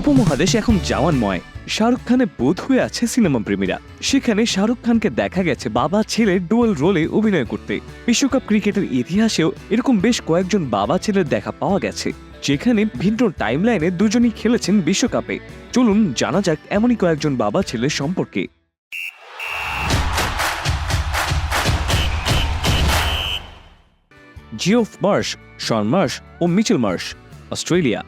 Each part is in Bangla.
উপমহাদেশ এখন জওয়ানময়। শাহরুখ খানের বোধ হয়ে আছে সিনেমা প্রেমীরা। সেখানে শাহরুখ খানকে দেখা গেছে বাবা ছেলের ডুয়াল রোলে অভিনয় করতে। বিশ্বকাপ ক্রিকেটের ইতিহাসেও এরকম বেশ কয়েকজন বাবা ছেলের দেখা পাওয়া গেছে, যেখানে ভিন্ন টাইমলাইনে দুজনই খেলেছেন বিশ্বকাপে। চলুন জানা যাক এমনই কয়েকজন বাবা ছেলের সম্পর্কে। জিওফ মার্শ, শন মার্শ ও মিচেল মার্শ। অস্ট্রেলিয়া।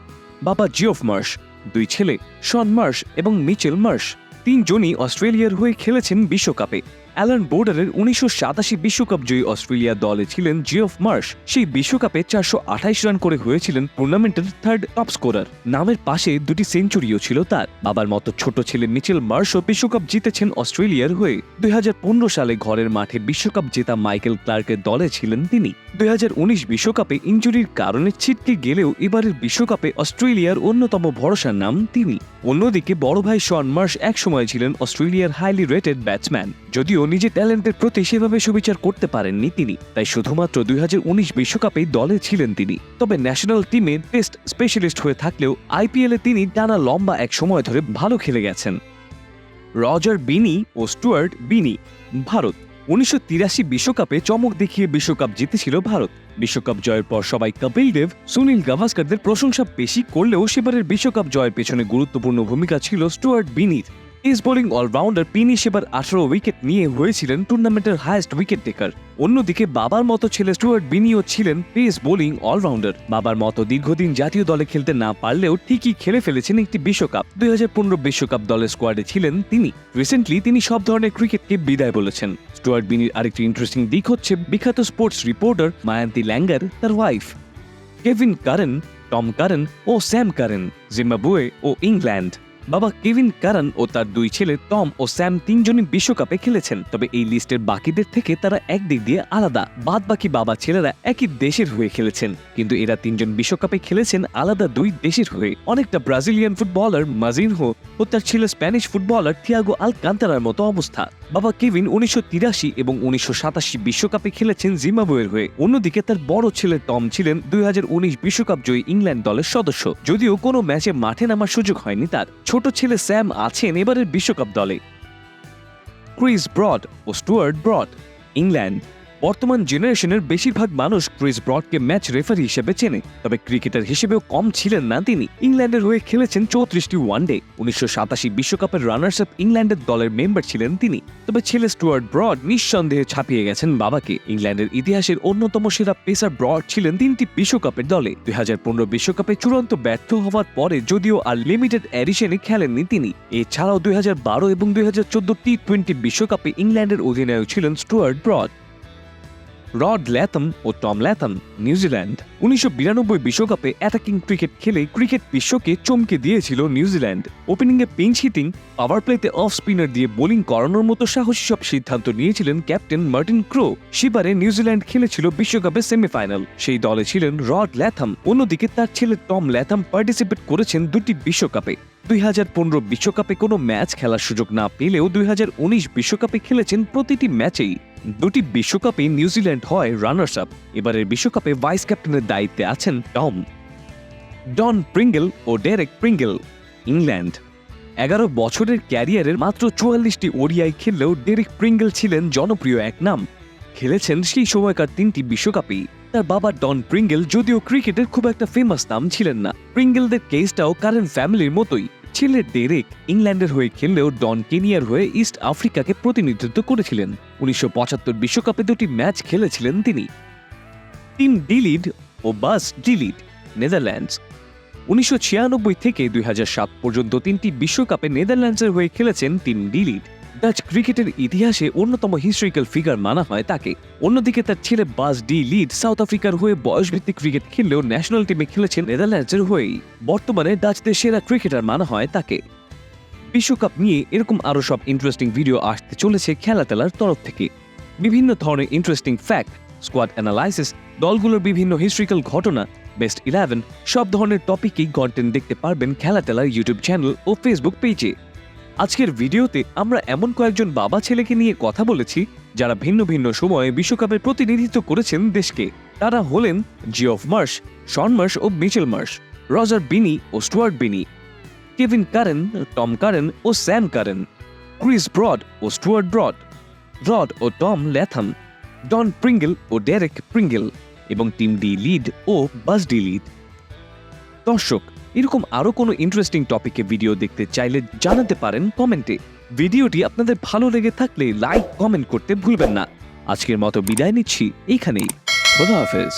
বাবা জিওফ মার্শ, দুই ছেলে শন মার্শ এবং মিচেল মার্শ। তিনজনই অস্ট্রেলিয়ার হয়ে খেলেছেন বিশ্বকাপে। অ্যালান বোর্ডারের 1987 বিশ্বকাপ জয়ী অস্ট্রেলিয়া দলে ছিলেন জিওফ মার্শ। সেই বিশ্বকাপে 428 রান করে হয়েছিলেন টুর্নামেন্টের থার্ড টপ স্কোরার। নামের পাশে দুটি সেঞ্চুরিও ছিল তার। বাবার মতো ছোট ছেলে মিচেল মার্শও বিশ্বকাপ জিতেছেন অস্ট্রেলিয়ার হয়ে। 2015 সালে ঘরের মাঠে বিশ্বকাপ জেতা মাইকেল ক্লার্কের দলে ছিলেন তিনি। 2019 বিশ্বকাপে ইনজুরির কারণে ছিটকে গেলেও এবারের বিশ্বকাপে অস্ট্রেলিয়ার অন্যতম ভরসার নাম তিনি। অন্যদিকে বড় ভাই শন মার্শ একসময় ছিলেন অস্ট্রেলিয়ার হাইলি রেটেড ব্যাটসম্যান। যদিও নিজের ট্যালেন্টের প্রতি সেভাবে সুবিচার করতে পারেননি তিনি, তাই শুধুমাত্র 2019 বিশ্বকাপেই দলে ছিলেন তিনি। তবে ন্যাশনাল টিমে টেস্ট স্পেশালিস্ট হয়ে থাকলেও আইপিএলে তিনি টানা লম্বা এক সময় ধরে ভালো খেলে গেছেন। রজার বিনি ও স্টুয়ার্ট বিনি। ভারত। 1983 বিশ্বকাপে চমক দেখিয়ে বিশ্বকাপ জিতেছিল ভারত। বিশ্বকাপ জয়ের পর সবাই কপিল দেব, সুনীল গাভাস্করদের প্রশংসা বেশি করলেও সেবারের বিশ্বকাপ জয়ের পেছনে গুরুত্বপূর্ণ ভূমিকা ছিল স্টুয়ার্ট বিনির। পেস বোলিং অলরাউন্ডার বিনি সেবার 18 উইকেট নিয়ে হয়েছিলেন টুর্নামেন্টের হাইয়েস্ট উইকেট টেকার। অন্যদিকে বাবার মতো ছেলে স্টুয়ার্ট বিনিও ছিলেন পেস বোলিং অলরাউন্ডার। বাবার মতো দীর্ঘদিন জাতীয় দলে খেলতে না পারলেও ঠিকই খেলে ফেলেছেন একটি বিশ্বকাপ। 2015 বিশ্বকাপ দলের স্কোয়াডে ছিলেন তিনি। রিসেন্টলি তিনি সব ধরনের ক্রিকেটকে বিদায় বলেছেন। স্টুয়ার্ট বিনির আরেকটি ইন্টারেস্টিং দিক হচ্ছে বিখ্যাত স্পোর্টস রিপোর্টার মায়ান্তি ল্যাঙ্গার তার wife. Kevin Curran, Tom Curran ও স্যাম কারেন। জিম্বাবুয়ে ও ইংল্যান্ড। বাবা কেভিন কারেন ও তার দুই ছেলে টম ও স্যাম তিনজনই বিশ্বকাপে খেলেছেন। তবে এই লিস্টের বাকিদের থেকে তারা একদিক দিয়ে আলাদা। বাদ বাকি বাবা ছেলেরা একই দেশের হয়ে খেলেছেন, কিন্তু এরা তিনজন বিশ্বকাপে খেলেছেন আলাদা দুই দেশের হয়ে। অনেকটা ব্রাজিলিয়ান ফুটবলার মাজিনহো ও তার ছেলে স্প্যানিশ ফুটবলার থিয়াগো আলকান্তারার মতো অবস্থা। বাবা কেভিন 1983 এবং 1987 বিশ্বকাপে খেলেছেন জিম্বাবুয়ের হয়ে। অন্যদিকে তার বড় ছেলে টম ছিলেন 2019 বিশ্বকাপ জয়ী ইংল্যান্ড দলের সদস্য, যদিও কোনো ম্যাচে মাঠে নামার সুযোগ হয়নি তার। ছোট ছেলে স্যাম আছেন এবারের বিশ্বকাপ দলে। ক্রিস ব্রড ও স্টুয়ার্ট ব্রড। ইংল্যান্ড। বর্তমান জেনারেশনের বেশিরভাগ মানুষ ক্রিস ব্রডকে ম্যাচ রেফারি হিসেবে চেনে, তবে ক্রিকেটার হিসেবেও কম ছিলেন না তিনি। ইংল্যান্ডের হয়ে খেলেছেন 34টি ওয়ানডে। 1987 বিশ্বকাপের রানার্স আপ ইংল্যান্ডের দলের মেম্বার ছিলেন তিনি। তবে ছেলে স্টুয়ার্ট ব্রড নিঃসন্দেহে ছাপিয়ে গেছেন বাবাকে। ইংল্যান্ডের ইতিহাসের অন্যতম সেরা পেসার ব্রড ছিলেন 3টি বিশ্বকাপের দলে। 2015 বিশ্বকাপে চূড়ান্ত ব্যর্থ হওয়ার পরে যদিও আর লিমিটেড এডিশনে খেলেননি তিনি। এছাড়াও 2012 এবং 2014 টি-20 বিশ্বকাপে ইংল্যান্ডের অধিনায়ক ছিলেন স্টুয়ার্ট ব্রড। রড ল্যাথম ও টম ল্যাথম। নিউজিল্যান্ড। 1992 বিশ্বকাপে অ্যাটাকিং ক্রিকেট খেলে ক্রিকেট বিশ্বকে চমকে দিয়েছিল নিউজিল্যান্ড। ওপেনিংয়ে পিঞ্চ হিটিং, পাওয়ার প্লেতে অফ স্পিনার দিয়ে বোলিং করানোর মতো সাহসী সব সিদ্ধান্ত নিয়েছিলেন ক্যাপ্টেন মার্টিন ক্রো। সেবারে নিউজিল্যান্ড খেলেছিল বিশ্বকাপের সেমিফাইনাল। সেই দলে ছিলেন রড ল্যাথম। অন্যদিকে তার ছেলে টম ল্যাথম পার্টিসিপেট করেছেন দুটি বিশ্বকাপে। 2015 বিশ্বকাপে কোনো ম্যাচ খেলার সুযোগ না পেলেও 2019 বিশ্বকাপে খেলেছেন প্রতিটি ম্যাচেই। দুটি বিশ্বকাপে নিউজিল্যান্ড হয় রানার্স আপ। এবারের বিশ্বকাপে ভাইস ক্যাপ্টেনের দায়িত্বে আছেন টম। ডন প্রিঙ্গেল ও ডেরেক প্রিঙ্গেল। ইংল্যান্ড। 11 বছরের ক্যারিয়ারের মাত্র 44টি ওডিআই খেললেও ডেরেক প্রিঙ্গেল ছিলেন জনপ্রিয় এক নাম। খেলেছেন সেই সময়কার 3টি বিশ্বকাপেই। তার বাবা ডন প্রিঙ্গেল যদিও ক্রিকেটের খুব একটা ফেমাস নাম ছিলেন না। প্রিঙ্গেলদের কেসটাও কারেন ফ্যামিলির মতোই। ছেলে ডেরেক ইংল্যান্ডের হয়ে খেললেও ডন কেনিয়ার হয়ে ইস্ট আফ্রিকাকে প্রতিনিধিত্ব করেছিলেন। 1975 বিশ্বকাপে দুটি ম্যাচ খেলেছিলেন তিনি। টিম ডিলিড ও বাস ডিলিড। নেদারল্যান্ডস। 1996 থেকে 2007 পর্যন্ত 3টি বিশ্বকাপে নেদারল্যান্ডসের হয়ে খেলেছেন টিম ডিলিড। ডাচ ক্রিকেটের ইতিহাসে অন্যতম হিস্ট্রিক্যাল ফিগার মানা হয় তাকে। অন্যদিকে তার ছেলে বাস ডি লিড সাউথ আফ্রিকার হয়ে বয়সভিত্তিক ক্রিকেট খেললেও ন্যাশনাল টিমে খেলেছেন নেদারল্যান্ডসের হয়েই। বর্তমানে ডাচদের সেরা ক্রিকেটার মানা হয় তাকে। বিশ্বকাপ নিয়ে এরকম আরও সব ইন্টারেস্টিং ভিডিও আসতে চলেছে খেলাতেলার তরফ থেকে। বিভিন্ন ধরনের ইন্টারেস্টিং ফ্যাক্ট, স্কোয়াড অ্যানালাইসিস, দলগুলোর বিভিন্ন হিস্ট্রিক্যাল ঘটনা, বেস্ট 11 সব ধরনের টপিকেই কন্টেন্ট দেখতে পারবেন খেলাতেলার ইউটিউব চ্যানেল ও ফেসবুক পেজে। আজকের ভিডিওতে আমরা এমন কয়েকজন বাবা ছেলেকে নিয়ে কথা বলেছি যারা ভিন্ন ভিন্ন সময়ে বিশ্বকাপের প্রতিনিধিত্ব করেছেন দেশকে। তারা হলেন জিওফ মার্শ, শন মার্শ ও মিচেল মার্শ, রজার বিনি ও স্টুয়ার্ট বিনি। কেভিন কারেন, টম কারেন ও স্যাম কারেন, ক্রিস ব্রড ও স্টুয়ার্ট ব্রড, রড ও টম ল্যাথাম, ডন প্রিঙ্গল ও ডেরেক প্রিঙ্গল এবং টিম ডি লিড ও বাস ডি লিড। দর্শক, এরকম আরো কোনো ইন্টারেস্টিং টপিকে ভিডিও দেখতে চাইলে জানাতে পারেন কমেন্টে। ভিডিওটি আপনাদের ভালো লেগে থাকলে লাইক কমেন্ট করতে ভুলবেন না। আজকের মতো বিদায় নিচ্ছি এইখানেই। খোদা হাফেজ।